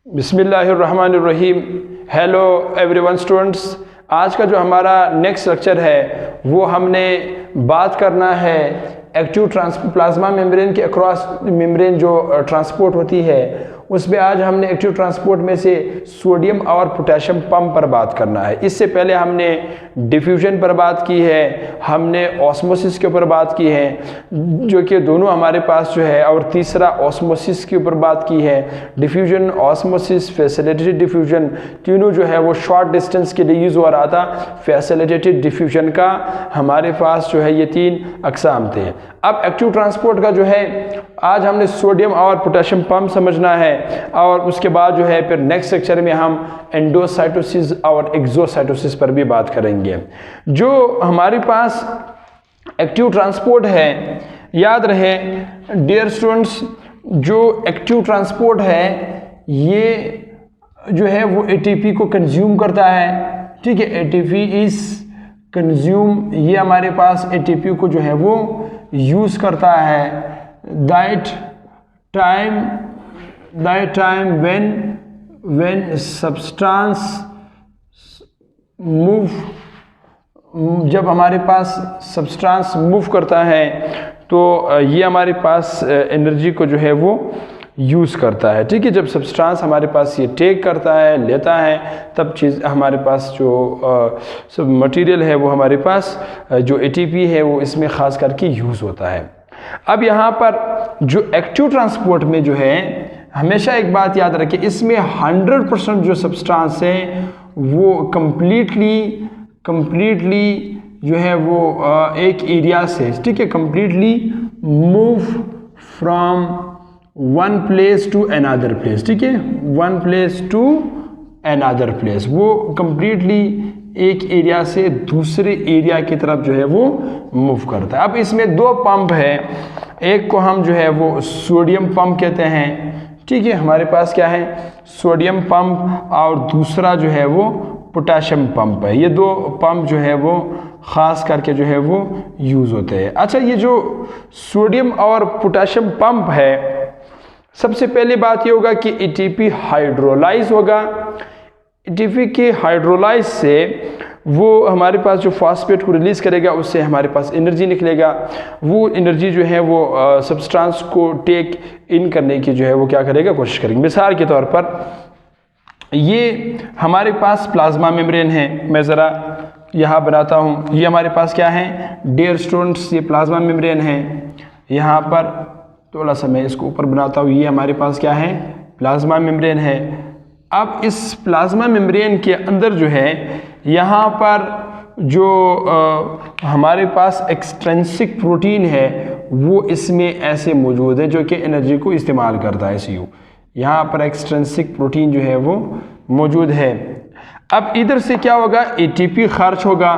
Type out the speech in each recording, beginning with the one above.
बिस्मिल्लाहिर्रहमानिर्रहीम। Hello everyone students, आज का जो हमारा नेक्स्ट लेक्चर है वो हमने बात करना है एक्टिव प्लाज्मा मेम्ब्रेन के अक्रॉस मेम्ब्रेन जो ट्रांसपोर्ट होती है उसमें आज हमने एक्टिव ट्रांसपोर्ट में से सोडियम और पोटेशियम पंप पर बात करना है। इससे पहले हमने डिफ्यूजन पर बात की है, हमने ऑस्मोसिस के ऊपर बात की है जो कि दोनों हमारे पास जो है, और तीसरा ऑस्मोसिस के ऊपर बात की है। डिफ्यूजन, ऑस्मोसिस, फैसिलिटेटेड डिफ्यूजन तीनों जो है वो शॉर्ट डिस्टेंस के लिए यूज़ हो रहा था। फैसिलिटेटेड डिफ्यूजन का हमारे पास जो है ये 3 अकसाम थे। अब एक्टिव ट्रांसपोर्ट का जो है आज हमने सोडियम और पोटेशियम पंप समझना है, और उसके बाद जो है फिर नेक्स्ट लेक्चर में हम एंडोसाइटोसिस और एक्सोसाइटोसिस पर भी बात करेंगे। जो हमारे पास एक्टिव ट्रांसपोर्ट है, याद रहे डियर स्टूडेंट्स, जो एक्टिव ट्रांसपोर्ट है ये जो है वो एटीपी को कंज्यूम करता है। ठीक है, एटीपी इज कंज्यूम, ये हमारे पास एटीपी को जो है वो यूज करता है। That time when substance move, जब हमारे पास सब्सटेंस मूव करता है तो ये हमारे पास एनर्जी को जो है वो यूज़ करता है। ठीक है, जब सब्सटेंस हमारे पास ये टेक करता है, लेता है, तब चीज़ हमारे पास जो सब मटेरियल है वो हमारे पास जो एटीपी है वो इसमें ख़ास करके यूज़ होता है। अब यहाँ पर जो एक्टिव ट्रांसपोर्ट में जो है हमेशा एक बात याद रखें, इसमें 100% जो सब्सटेंस है वो कम्प्लीटली जो है वो एक एरिया से, ठीक है, completely move from one place to another place. ठीक है, one place to another place, वो कम्प्लीटली एक एरिया से दूसरे एरिया की तरफ जो है वो मूव करता है। अब इसमें 2 पंप है, एक को हम जो है वो सोडियम पंप कहते हैं। ठीक है, हमारे पास क्या है, सोडियम पंप, और दूसरा जो है वो पोटेशियम पंप है। ये 2 पंप जो है वो ख़ास करके जो है वो यूज़ होते हैं। अच्छा, ये जो सोडियम और पोटेशियम पंप है, सबसे पहली बात ये होगा कि एटीपी हाइड्रोलाइज होगा। एटीपी के हाइड्रोलाइज से वो हमारे पास जो फॉस्फेट को रिलीज़ करेगा, उससे हमारे पास एनर्जी निकलेगा। वो एनर्जी जो है वो सब्सटेंस को टेक इन करने की जो है वो क्या करेगा, कोशिश करेंगे। मिसाल के तौर पर ये हमारे पास प्लाज्मा मेम्ब्रेन है, मैं ज़रा यहाँ बनाता हूँ। ये हमारे पास क्या है डियर स्टूडेंट्स, ये प्लाज्मा मेम्ब्रेन है। यहाँ पर थोड़ा सा मैं इसको ऊपर बनाता हूँ, ये हमारे पास क्या है, प्लाज्मा मेम्ब्रेन है। अब इस प्लाज्मा मेम्ब्रेन के अंदर जो है यहाँ पर जो हमारे पास एक्सट्रिंसिक प्रोटीन है वो इसमें ऐसे मौजूद है जो कि एनर्जी को इस्तेमाल करता है। सीयू यहाँ पर एक्सट्रिंसिक प्रोटीन जो है वो मौजूद है। अब इधर से क्या होगा, एटीपी खर्च होगा,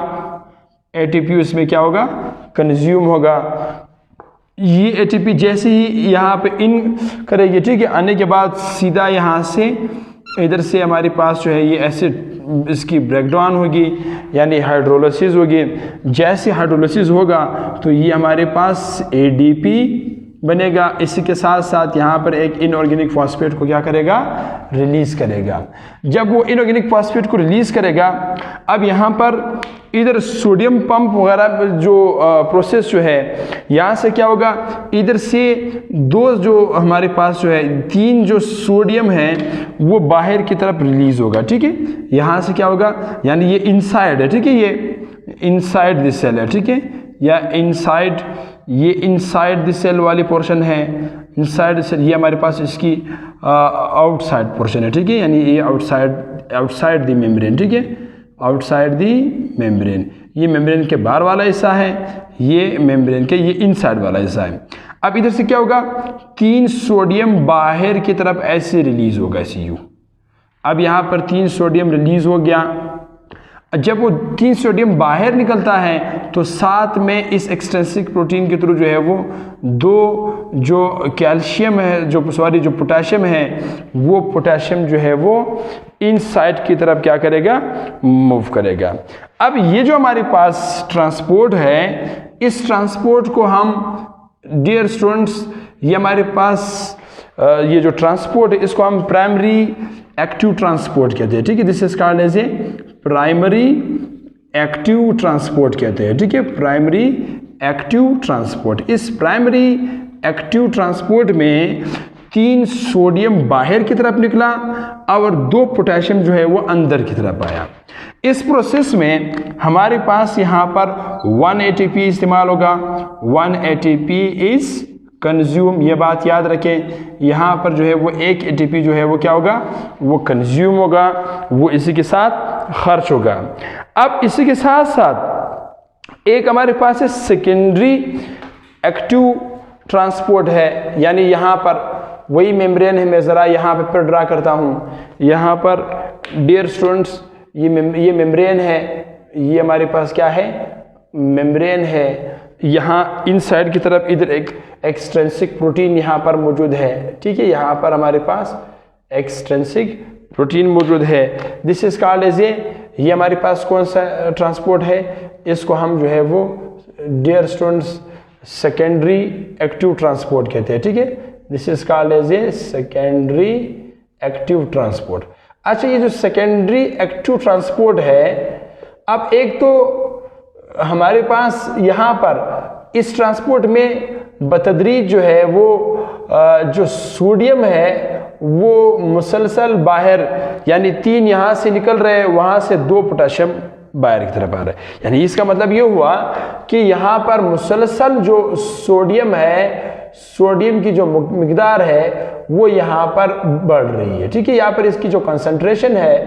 एटीपी इसमें क्या होगा, कंज्यूम होगा। ये एटीपी जैसे ही यहाँ पे इन करेगी, ठीक है, आने के बाद सीधा यहाँ से इधर से हमारे पास जो है ये एसिड, इसकी ब्रेकडाउन होगी, यानी हाइड्रोलिसिस होगी। जैसे हाइड्रोलिसिस होगा तो ये हमारे पास एडीपी बनेगा। इसी के साथ साथ यहाँ पर एक इनऑर्गेनिक फॉस्फेट को क्या करेगा, रिलीज़ करेगा। जब वो इनऑर्गेनिक फॉस्फेट को रिलीज़ करेगा, अब यहाँ पर इधर सोडियम पंप वगैरह जो प्रोसेस जो है, यहाँ से क्या होगा, इधर से 2 जो हमारे पास जो है 3 जो सोडियम है वो बाहर की तरफ रिलीज़ होगा। ठीक है, यहाँ से क्या होगा, यानी ये इनसाइड है, ठीक है, ये इनसाइड दिस सेल है, ठीक है, या इनसाइड, ये इनसाइड दिस सेल वाली पोर्शन है, इनसाइड सेल, ये हमारे पास इसकी आउटसाइड पोर्शन है। ठीक है, यानी ये आउटसाइड द मेम्ब्रेन, ठीक है, आउटसाइड दी मेम्ब्रेन, ये मेम्ब्रेन के बाहर वाला हिस्सा है, ये मेम्ब्रेन के ये इनसाइड वाला हिस्सा है। अब इधर से क्या होगा, 3 सोडियम बाहर की तरफ ऐसे रिलीज होगा सीयू। अब यहाँ पर 3 सोडियम रिलीज हो गया। जब वो 3 सोडियम बाहर निकलता है तो साथ में इस एक्सट्रिंसिक प्रोटीन के थ्रू जो है वो 2 जो कैल्शियम है, जो पोटेशियम है, वो पोटेशियम जो है वो इनसाइड की तरफ क्या करेगा, मूव करेगा। अब ये जो हमारे पास ट्रांसपोर्ट है, इस ट्रांसपोर्ट को हम डियर स्टूडेंट्स, ये हमारे पास ये जो ट्रांसपोर्ट है इसको हम प्राइमरी एक्टिव ट्रांसपोर्ट कहते हैं, ठीक है। This is called as a primary active transport कहते हैं, ठीक है, प्राइमरी एक्टिव ट्रांसपोर्ट। इस प्राइमरी एक्टिव ट्रांसपोर्ट में 3 सोडियम बाहर की तरफ निकला और 2 पोटेशियम जो है वो अंदर की तरफ आया। इस प्रोसेस में हमारे पास यहाँ पर 1 ATP इस्तेमाल होगा, 1 ATP इज कंज्यूम, ये बात याद रखें। यहाँ पर जो है वो 1 ATP जो है वो क्या होगा, वो कंज्यूम होगा, वो इसी के साथ खर्च होगा। अब इसी के साथ साथ एक हमारे पास है सेकेंडरी एक्टिव ट्रांसपोर्ट है, यानी यहाँ पर वही मेम्ब्रेन है। मैं ज़रा यहाँ पर ड्रा करता हूँ। यहाँ पर डियर स्टूडेंट्स ये मेम्ब्रेन है, ये हमारे पास क्या है, मेम्ब्रेन है। यहाँ इनसाइड की तरफ इधर एक एक्सट्रिंसिक प्रोटीन यहाँ पर मौजूद है, ठीक है। यहाँ पर हमारे पास एक्सट्रिंसिक प्रोटीन मौजूद है। दिस इज कॉल्ड एज ये हमारे पास कौन सा ट्रांसपोर्ट है, इसको हम जो है वो dear students secondary active transport कहते हैं, ठीक है। This is called as a secondary active transport. अच्छा, ये जो सेकेंडरी एक्टिव ट्रांसपोर्ट है, अब एक तो हमारे पास यहाँ पर इस ट्रांसपोर्ट में बतदरीज जो है वो जो सोडियम है वो मुसलसल बाहर, यानी 3 यहाँ से निकल रहे हैं, वहाँ से 2 पोटेशियम बाहर की तरफ आ रहा है। यानी इसका मतलब ये हुआ कि यहाँ पर मुसलसल जो सोडियम है, सोडियम की जो मिकदार है वो यहाँ पर बढ़ रही है, ठीक है। यहाँ पर इसकी जो कंसंट्रेशन है,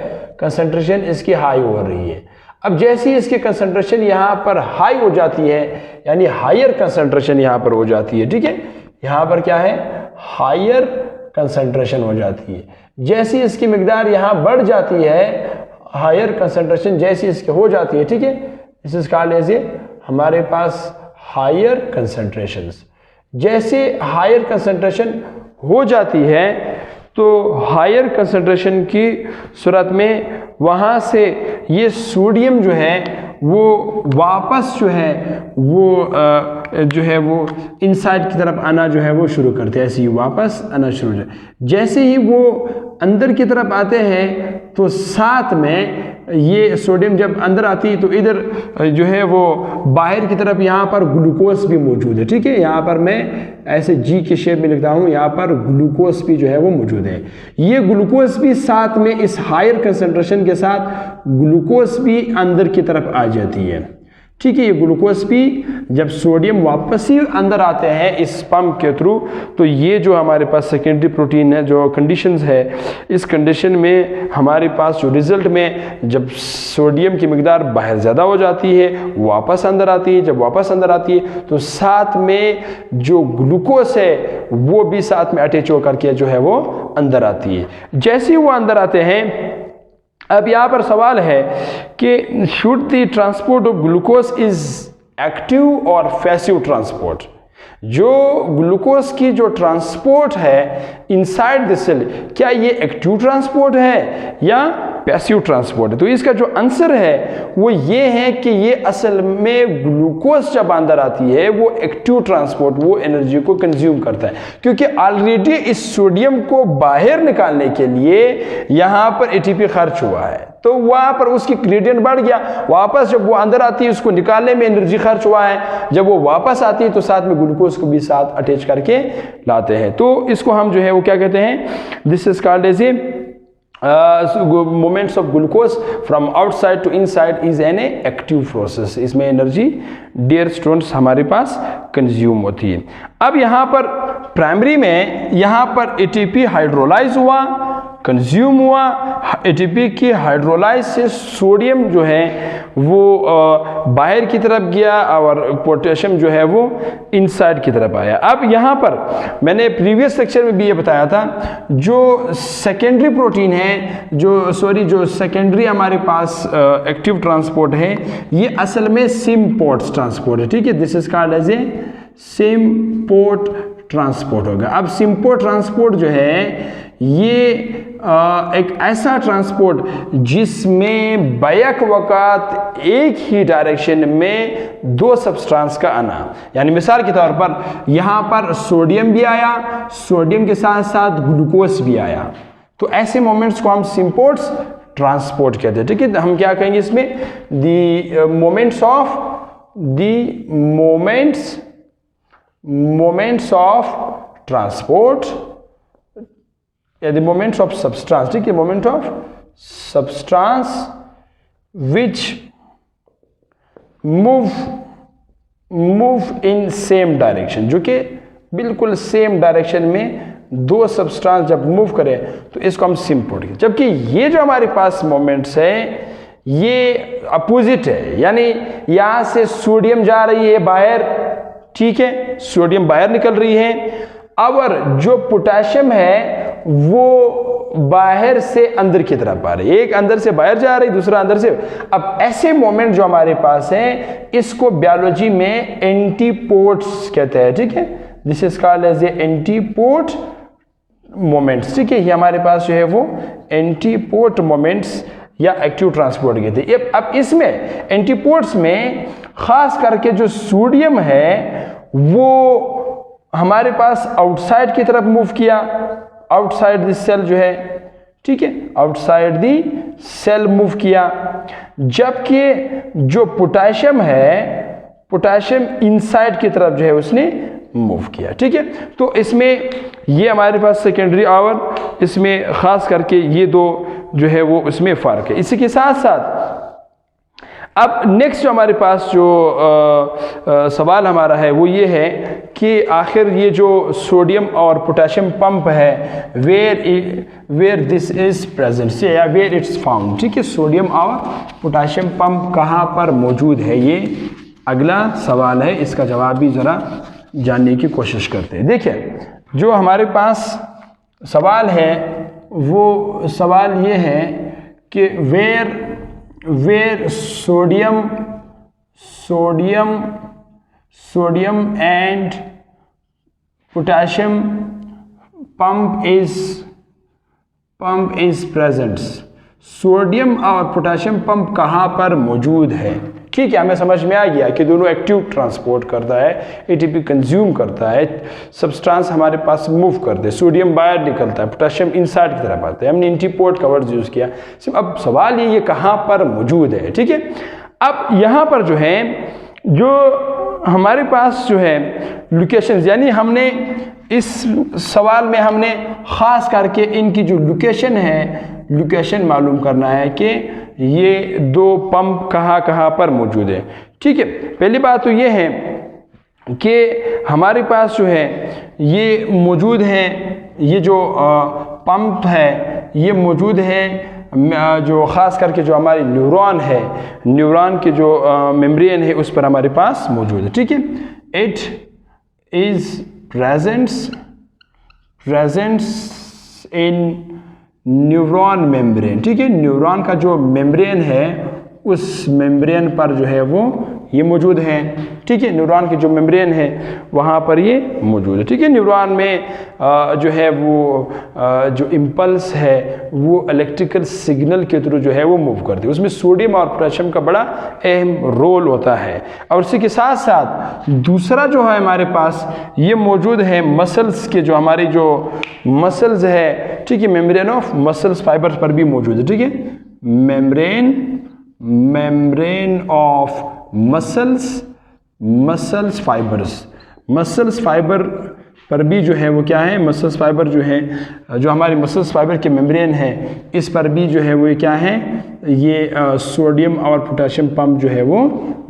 कंसंट्रेशन इसकी हाई हो रही है। अब जैसे ही इसकी कंसंट्रेशन यहाँ पर हाई हो जाती है, यानी हायर कंसंट्रेशन यहाँ पर हो जाती है, ठीक है। यहाँ पर क्या है, हायर कंसंट्रेशन हो जाती है। जैसे इसकी मिकदार यहाँ बढ़ जाती है, हायर कंसंट्रेशन जैसी इसकी हो जाती है, ठीक है, this is called as a हमारे पास हायर कंसंट्रेशंस। जैसे हायर कंसंट्रेशन हो जाती है तो हायर कंसंट्रेशन की सूरत में वहाँ से ये सोडियम जो है वो वापस जो है वो इनसाइड की तरफ आना जो है वो शुरू करते हैं। ऐसे ही वापस आना शुरू हो जाए। जैसे ही वो अंदर की तरफ आते हैं तो साथ में ये सोडियम जब अंदर आती है तो इधर जो है वो बाहर की तरफ यहाँ पर ग्लूकोज भी मौजूद है, ठीक है। यहाँ पर मैं ऐसे जी के शेप में लिखता हूँ, यहाँ पर ग्लूकोज भी जो है वो मौजूद है। ये ग्लूकोज भी साथ में इस हायर कंसंट्रेशन के साथ ग्लूकोज भी अंदर की तरफ आ जाती है, ठीक है। ये ग्लूकोज भी जब सोडियम वापस ही अंदर आते हैं इस पंप के थ्रू, तो ये जो हमारे पास सेकेंडरी प्रोटीन है, जो कंडीशंस है, इस कंडीशन में हमारे पास जो रिजल्ट में जब सोडियम की मिकदार बाहर ज़्यादा हो जाती है, वापस अंदर आती है। जब वापस अंदर आती है तो साथ में जो ग्लूकोज है वो भी साथ में अटैच होकर के जो है वो अंदर आती है। जैसे ही वो अंदर आते हैं, अब यहाँ पर सवाल है कि should the transport of glucose is active और पैसिव ट्रांसपोर्ट। जो ग्लूकोज की जो ट्रांसपोर्ट है इनसाइड द सेल, क्या ये एक्टिव ट्रांसपोर्ट है या पैसिव ट्रांसपोर्ट है? तो इसका जो आंसर है वो ये है कि ये असल में ग्लूकोज जब अंदर आती है वो एक्टिव ट्रांसपोर्ट, वो एनर्जी को कंज्यूम करता है, क्योंकि ऑलरेडी इस सोडियम को बाहर निकालने के लिए यहाँ पर एटीपी खर्च हुआ है, तो वहाँ पर उसकी ग्रेडियंट बढ़ गया। वापस जब वो अंदर आती है उसको निकालने में एनर्जी खर्च हुआ है, जब वो वापस आती है तो साथ में ग्लूकोज को भी साथ अटैच करके लाते हैं। तो इसको हम जो है वो क्या कहते हैं, this is called as a movements of glucose from outside to inside is an active process. इसमें एनर्जी डियर स्टूडेंट्स हमारे पास कंज्यूम होती है। अब यहाँ पर प्राइमरी में यहाँ पर एटीपी हाइड्रोलाइज हुआ, कंज्यूम हुआ। एटीपी की हाइड्रोलाइज से सोडियम जो है वो बाहर की तरफ गया और पोटेशियम जो है वो इनसाइड की तरफ आया। अब यहाँ पर मैंने प्रीवियस लेक्चर में भी ये बताया था, जो सेकेंडरी प्रोटीन है, जो सेकेंडरी हमारे पास एक्टिव ट्रांसपोर्ट है, ये असल में सिम्पोर्ट ट्रांसपोर्ट है, ठीक है। This is called as a symport transport होगा। अब सिम्पोर्ट ट्रांसपोर्ट जो है ये एक ऐसा ट्रांसपोर्ट जिसमें बैक वक़्त एक ही डायरेक्शन में दो सब्सटेंस का आना, यानी मिसाल के तौर पर यहाँ पर सोडियम भी आया, सोडियम के साथ साथ ग्लूकोज भी आया, तो ऐसे मोमेंट्स को हम सिंपोर्ट्स ट्रांसपोर्ट कहते हैं। ठीक है, हम क्या कहेंगे इसमें, द मोमेंट्स ऑफ ट्रांसपोर्ट या द मोमेंट्स ऑफ सब्सटेंस। ठीक है, moment of substance which move in same direction, जो कि बिल्कुल सेम डायरेक्शन में दो सब्सटेंस जब मूव करें तो इसको हम सिंपोर्ट कहते हैं। जबकि ये जो हमारे पास मोमेंट्स है ये अपोजिट है, यानी यहां से सोडियम जा रही है बाहर, ठीक है, सोडियम बाहर निकल रही है, और जो पोटेशियम है वो बाहर से अंदर की तरफ आ रही है, एक अंदर से बाहर जा रही, दूसरा अंदर से। अब ऐसे मोमेंट जो हमारे पास है इसको बायोलॉजी में एंटीपोड्स कहते हैं। ठीक है, this is called as a antiport moments. ठीक है, ये हमारे पास जो है वो एंटीपोड मोमेंट्स या एक्टिव ट्रांसपोर्ट कहते हैं। अब इसमें एंटीपोड्स में खास करके जो सोडियम है वो हमारे पास आउटसाइड की तरफ मूव किया, आउटसाइड द सेल जो है, ठीक है, आउटसाइड द सेल मूव किया, जबकि जो पोटेशियम है, पोटेशियम इनसाइड की तरफ जो है उसने मूव किया। ठीक है, तो इसमें ये हमारे पास सेकेंडरी आवर, इसमें खास करके ये दो जो है वो उसमें फ़र्क है। इसी के साथ साथ अब नेक्स्ट जो हमारे पास जो सवाल हमारा है वो ये है कि आखिर ये जो सोडियम और पोटेशियम पंप है वेयर दिस इज प्रेजेंट या वेयर इट्स फाउंड। ठीक है, सोडियम और पोटेशियम पंप कहाँ पर मौजूद है, ये अगला सवाल है, इसका जवाब भी ज़रा जानने की कोशिश करते हैं। देखिए, जो हमारे पास सवाल है वो सवाल ये है कि where sodium and potassium pump is present. Sodium और पोटेशियम पंप कहाँ पर मौजूद है। ठीक है, हमें समझ में आ गया कि दोनों एक्टिव ट्रांसपोर्ट करता है, एटीपी कंज्यूम करता है, सब्सटेंस हमारे पास मूव करते हैं, सोडियम बाहर निकलता है, पोटेशियम इनसाइड की तरफ आता है। हमने एंटीपोड का वर्ड यूज़ किया। अब सवाल ये कहाँ पर मौजूद है। ठीक है, अब यहाँ पर जो है जो हमारे पास जो है लोकेशन, यानी हमने इस सवाल में हमने ख़ास करके इनकी जो लोकेशन है, लोकेशन मालूम करना है कि ये दो पंप कहाँ पर मौजूद है। ठीक है, पहली बात तो ये है कि हमारे पास जो है ये मौजूद है, ये जो पंप है ये मौजूद है जो ख़ास करके जो हमारी न्यूरॉन है, न्यूरॉन के जो मेम्ब्रेन है उस पर हमारे पास मौजूद है। ठीक है, it is presents in neuron membrane. ठीक है, न्यूरॉन का जो मेम्ब्रेन है उस मेम्ब्रेन पर जो है वो ये मौजूद है। ठीक है, न्यूरॉन की जो मेम्ब्रेन है वहाँ पर ये मौजूद है। ठीक है, न्यूरॉन में जो है वो जो इम्पल्स है वो इलेक्ट्रिकल सिग्नल के थ्रू जो है वो मूव करती है, उसमें सोडियम और पोटेशियम का बड़ा अहम रोल होता है। और उसी के साथ साथ दूसरा जो है हमारे पास ये मौजूद है मसल्स के, जो हमारी जो मसल्स है, ठीक है, मेम्ब्रेन ऑफ मसल्स फाइबर्स पर भी मौजूद है। ठीक है, मेम्ब्रेन ऑफ मसल्स फाइबर पर भी जो है वो क्या है, मसल्स फाइबर जो है, जो हमारे मसल्स फाइबर के मेम्ब्रेन है इस पर भी जो है वो क्या है, ये सोडियम और पोटेशियम पंप जो है वो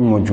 मौजूद।